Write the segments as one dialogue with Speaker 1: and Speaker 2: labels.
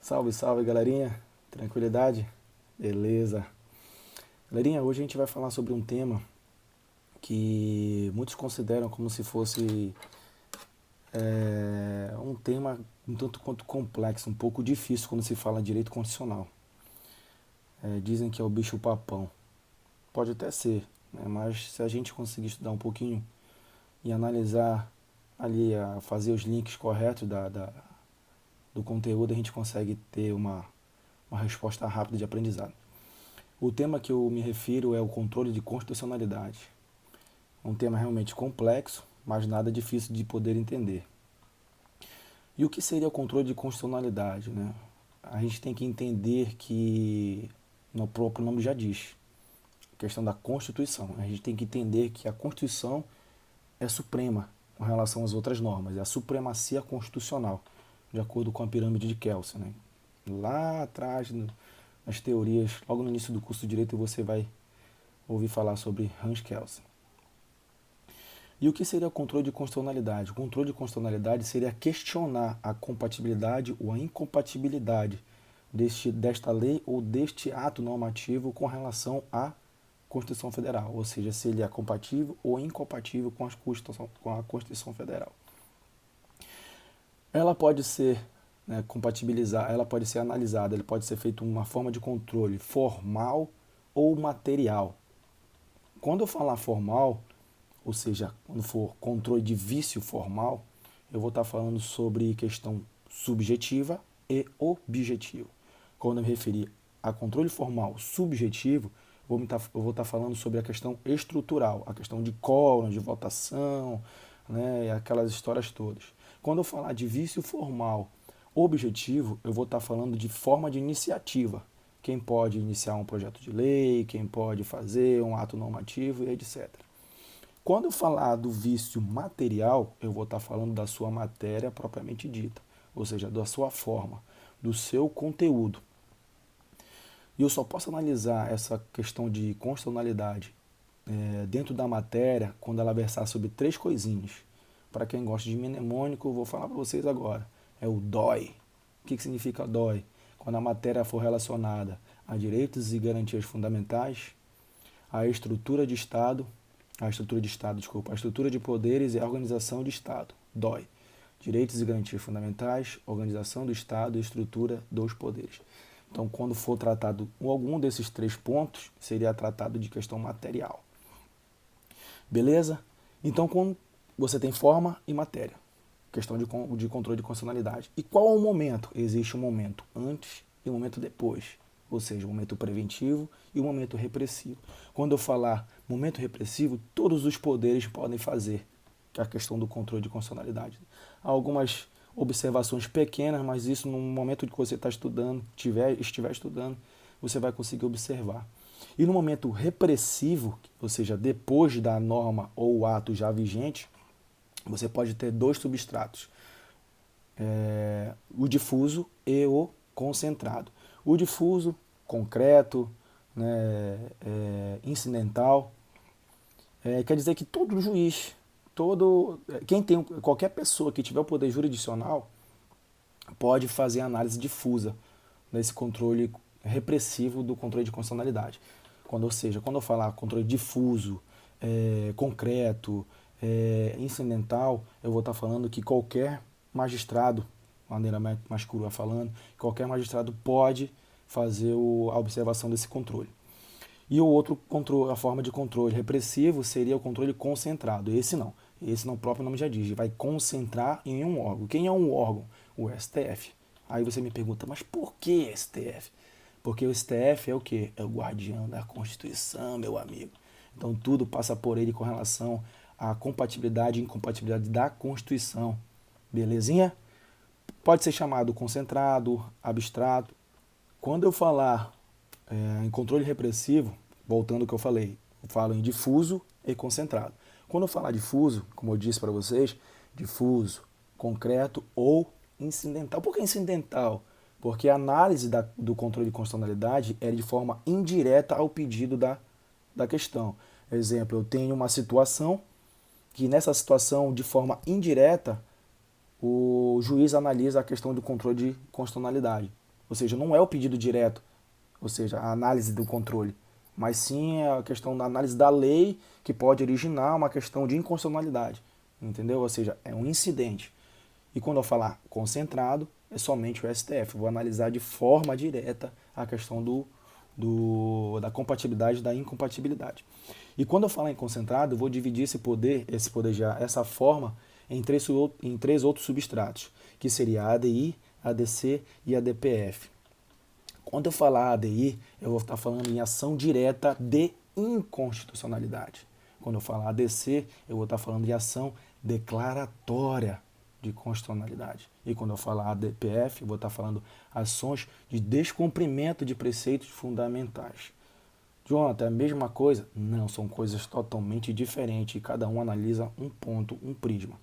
Speaker 1: Salve, salve, galerinha. Tranquilidade? Beleza. Galerinha, hoje a gente vai falar sobre um tema que muitos consideram como se fosse um tema um tanto quanto complexo, um pouco difícil quando se fala direito constitucional. Dizem que é o bicho-papão. Pode até ser, né? Mas se a gente conseguir estudar um pouquinho e analisar ali, fazer os links corretos do conteúdo, a gente consegue ter uma resposta rápida de aprendizado. O tema que eu me refiro é o controle de constitucionalidade. É um tema realmente complexo, mas nada difícil de poder entender. E o que seria o controle de constitucionalidade, né? A gente tem que entender que, no próprio nome já diz, a questão da Constituição. A gente tem que entender que a Constituição é suprema com relação às outras normas, é a supremacia constitucional, de acordo com a pirâmide de Kelsen, né? Lá atrás, nas teorias, logo no início do curso de Direito, você vai ouvir falar sobre Hans Kelsen. E o que seria o controle de constitucionalidade? O controle de constitucionalidade seria questionar a compatibilidade ou a incompatibilidade desta lei ou deste ato normativo com relação à Constituição Federal, ou seja, se ele é compatível ou incompatível com a Constituição Federal. Ela pode ser ela pode ser analisada, ele pode ser feito uma forma de controle formal ou material. Quando eu falar formal, ou seja, quando for controle de vício formal, eu vou estar falando sobre questão subjetiva e objetiva. Quando eu me referir a controle formal subjetivo, eu vou estar falando sobre a questão estrutural, a questão de quórum, de votação, né, aquelas histórias todas. Quando eu falar de vício formal objetivo, eu vou estar falando de forma de iniciativa. Quem pode iniciar um projeto de lei, quem pode fazer um ato normativo e etc. Quando eu falar do vício material, eu vou estar falando da sua matéria propriamente dita, ou seja, da sua forma, do seu conteúdo. E eu só posso analisar essa questão de constitucionalidade dentro da matéria quando ela versar sobre três coisinhas. Para quem gosta de mnemônico, eu vou falar para vocês agora. É o DOI. O que significa DOI? Quando a matéria for relacionada a direitos e garantias fundamentais, a estrutura de Estado, a estrutura de poderes e a organização de Estado, DOI. Direitos e garantias fundamentais, organização do Estado e estrutura dos poderes. Então, quando for tratado algum desses três pontos, seria tratado de questão material. Beleza? Então, quando você tem forma e matéria, questão de controle de constitucionalidade. E qual é o momento? Existe um momento antes e um momento depois. Ou seja, o momento preventivo e o momento repressivo. Quando eu falar momento repressivo, todos os poderes podem fazer, que é a questão do controle de constitucionalidade. Há algumas observações pequenas, mas isso no momento que você está estudando, estiver estudando, você vai conseguir observar. E no momento repressivo, ou seja, depois da norma ou o ato já vigente, você pode ter dois substratos, o difuso e o concentrado. O difuso, concreto, né, incidental, quer dizer que todo juiz, qualquer pessoa que tiver o poder jurisdicional pode fazer análise difusa nesse controle repressivo do controle de constitucionalidade. Ou seja, quando eu falar controle difuso, concreto, incidental, eu vou estar falando que qualquer magistrado, de maneira mais crua falando, qualquer magistrado pode fazer a observação desse controle. E o outro controle, a forma de controle repressivo seria o controle concentrado. Esse não, o próprio nome já diz, vai concentrar em um órgão. Quem é um órgão? O STF. Aí você me pergunta, mas por que STF? Porque o STF é o quê? É o guardião da Constituição, meu amigo. Então tudo passa por ele com relação à compatibilidade e incompatibilidade da Constituição. Belezinha? Pode ser chamado concentrado, abstrato. Quando eu falar em controle repressivo, voltando ao que eu falei, eu falo em difuso e concentrado. Quando eu falar difuso, como eu disse para vocês, difuso, concreto ou incidental. Por que incidental? Porque a análise do controle de constitucionalidade é de forma indireta ao pedido da questão. Exemplo, eu tenho uma situação que nessa situação, de forma indireta, o juiz analisa a questão do controle de constitucionalidade. Ou seja, não é o pedido direto, ou seja, a análise do controle, mas sim a questão da análise da lei que pode originar uma questão de inconstitucionalidade, entendeu? Ou seja, é um incidente. E quando eu falar concentrado, é somente o STF. Eu vou analisar de forma direta a questão da compatibilidade e da incompatibilidade. E quando eu falar em concentrado, eu vou dividir esse poder já, essa forma, em três outros substratos, que seria a ADI, a ADC e a DPF. Quando eu falar ADI, eu vou estar falando em ação direta de inconstitucionalidade. Quando eu falar ADC, eu vou estar falando de ação declaratória de constitucionalidade. E quando eu falar ADPF, eu vou estar falando ações de descumprimento de preceitos fundamentais. Jonathan, é a mesma coisa? Não, são coisas totalmente diferentes e cada um analisa um ponto, um prisma.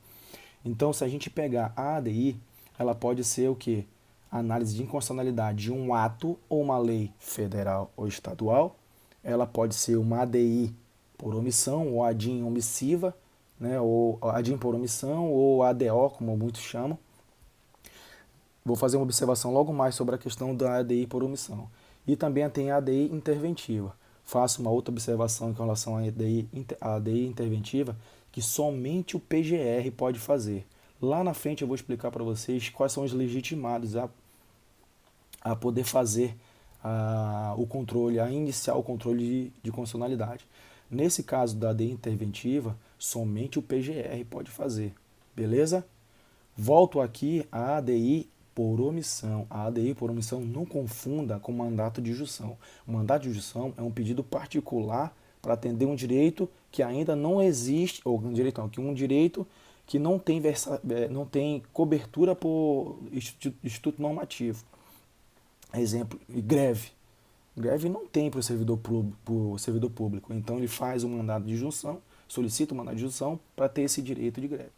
Speaker 1: Então, se a gente pegar a ADI, ela pode ser o quê? Análise de inconstitucionalidade de um ato ou uma lei federal ou estadual. Ela pode ser uma ADI por omissão ou ADIM omissiva, né? Ou ADIM por omissão ou ADO, como muitos chamam. Vou fazer uma observação logo mais sobre a questão da ADI por omissão. E também tem a ADI interventiva. Faço uma outra observação com relação à ADI interventiva, que somente o PGR pode fazer. Lá na frente eu vou explicar para vocês quais são os legitimados a poder fazer o controle, a iniciar o controle de constitucionalidade. Nesse caso da ADI interventiva, somente o PGR pode fazer. Beleza? Volto aqui à ADI por omissão. A ADI por omissão não confunda com mandato de junção. O mandato de junção é um pedido particular para atender um direito que ainda não existe, ou um direito que não tem cobertura por instituto normativo. Exemplo, greve. Greve não tem para o servidor público, então ele faz um mandado de junção, solicita um mandado de junção para ter esse direito de greve.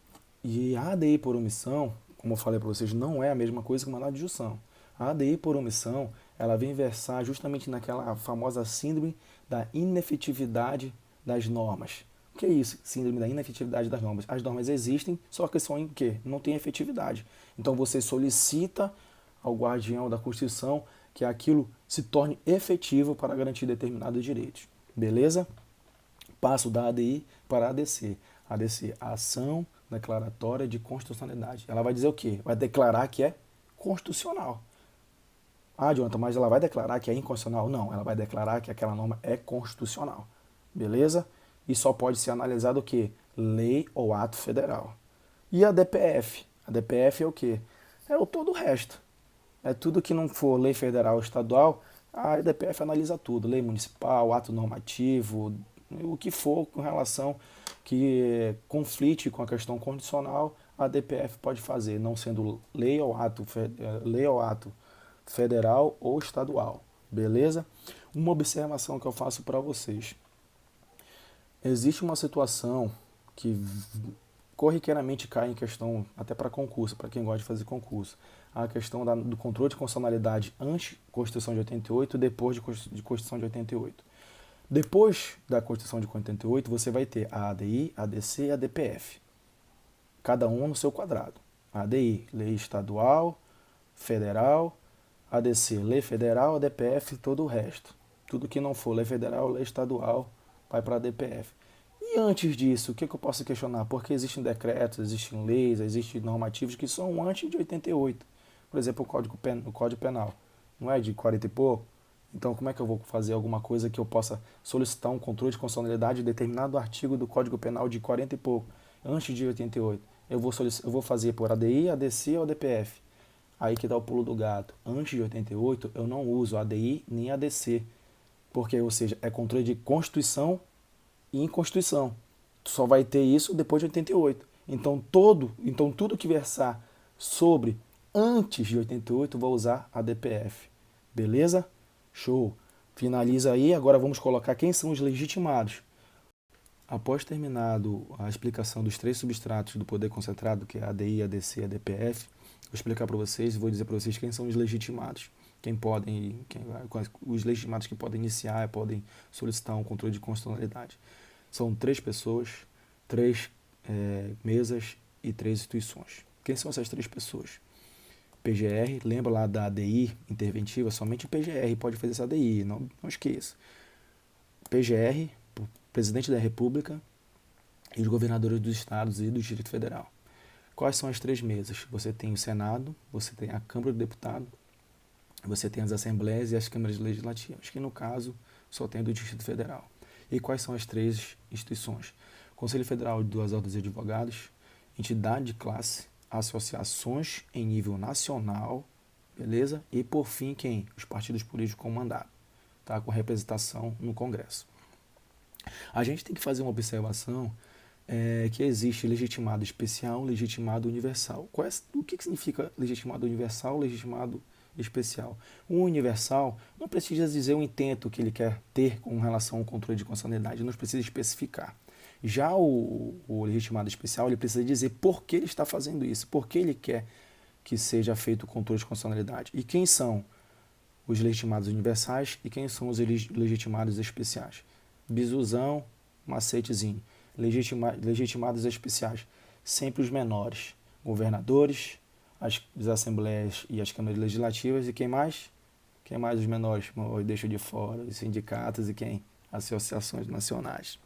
Speaker 1: E a ADI por omissão, como eu falei para vocês, não é a mesma coisa que o mandado de junção. A ADI por omissão, ela vem versar justamente naquela famosa síndrome da inefetividade das normas. O que é isso? Síndrome da inefetividade das normas. As normas existem, só que são em quê? Não tem efetividade. Então você solicita ao guardião da Constituição que aquilo se torne efetivo para garantir determinados direitos. Beleza? Passo da ADI para a ADC. ADC, a ação declaratória de constitucionalidade. Ela vai dizer o quê? Vai declarar que é constitucional. Ah, Jonathan, mas ela vai declarar que é inconstitucional? Não, ela vai declarar que aquela norma é constitucional. Beleza? E só pode ser analisado o quê? Lei ou ato federal. E a DPF? A DPF é o quê? É o todo o resto. É tudo que não for lei federal ou estadual, a DPF analisa tudo. Lei municipal, ato normativo, o que for com relação que conflite com a questão constitucional, a DPF pode fazer, não sendo lei ou ato federal ou estadual. Beleza? Uma observação que eu faço para vocês. Existe uma situação que corriqueiramente cai em questão, até para concurso, para quem gosta de fazer concurso, a questão do controle de constitucionalidade antes da Constituição de 88 e depois de Constituição de 88. Depois da Constituição de 88, você vai ter a ADI, a ADC e a DPF. Cada um no seu quadrado. A ADI, lei estadual, federal, a ADC, lei federal, a DPF, todo o resto. Tudo que não for lei federal, lei estadual, vai para a DPF. E antes disso, o que eu posso questionar? Porque existem decretos, existem leis, existem normativos que são antes de 88. Por exemplo, o Código Penal. Não é de 40 e pouco? Então, como é que eu vou fazer alguma coisa que eu possa solicitar um controle de constitucionalidade de determinado artigo do Código Penal de 40 e pouco, antes de 88? Eu vou fazer por ADI, ADC ou DPF. Aí que dá o pulo do gato. Antes de 88, eu não uso ADI nem ADC. Porque, ou seja, é controle de Constituição e inconstituição. Só vai ter isso depois de 88. Então, tudo que versar sobre antes de 88, vou usar a DPF. Beleza? Show. Finaliza aí. Agora vamos colocar quem são os legitimados. Após terminado a explicação dos três substratos do poder concentrado, que é a ADI, a ADC e a DPF, vou explicar para vocês e vou dizer para vocês quem são os legitimados. Os legitimados que podem iniciar, podem solicitar um controle de constitucionalidade. São 3 pessoas, 3 mesas e 3 instituições. Quem são essas 3 pessoas? PGR, lembra lá da ADI interventiva? Somente o PGR pode fazer essa ADI, não esqueça. PGR, Presidente da República e os governadores dos estados e do Distrito Federal. Quais são as 3 mesas? Você tem o Senado, você tem a Câmara do Deputado, você tem as Assembleias e as Câmaras Legislativas, que no caso só tem do Distrito Federal. E quais são as 3 instituições? Conselho Federal das Ordens de Advogados, entidade de classe, associações em nível nacional, beleza? E por fim, quem? Os partidos políticos com mandato, tá? Com representação no Congresso. A gente tem que fazer uma observação que existe legitimado especial, legitimado universal. O que significa legitimado universal, legitimado especial? O universal não precisa dizer o intento que ele quer ter com relação ao controle de constitucionalidade, não precisa especificar. Já o legitimado especial, ele precisa dizer por que ele está fazendo isso, por que ele quer que seja feito o controle de constitucionalidade. E quem são os legitimados universais e quem são os legitimados especiais? Bisuzão, macetezinho. Legitimados especiais, sempre os menores. Governadores, as assembleias e as câmaras legislativas e quem mais? Quem mais os menores? Eu deixo de fora, os sindicatos e quem? Associações nacionais.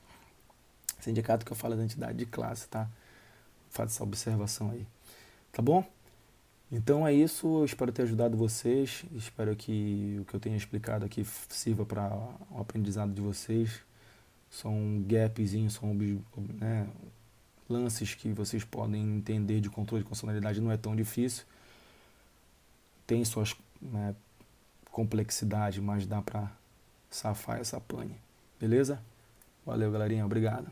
Speaker 1: Sindicato que eu falo da entidade de classe, tá? Faz essa observação aí. Tá bom? Então é isso, eu espero ter ajudado vocês, espero que o que eu tenha explicado aqui sirva para o aprendizado de vocês. São gapzinhos, são lances que vocês podem entender de controle de constitucionalidade, não é tão difícil. Tem suas complexidades, mas dá para safar essa pane. Beleza? Valeu, galerinha. Obrigado.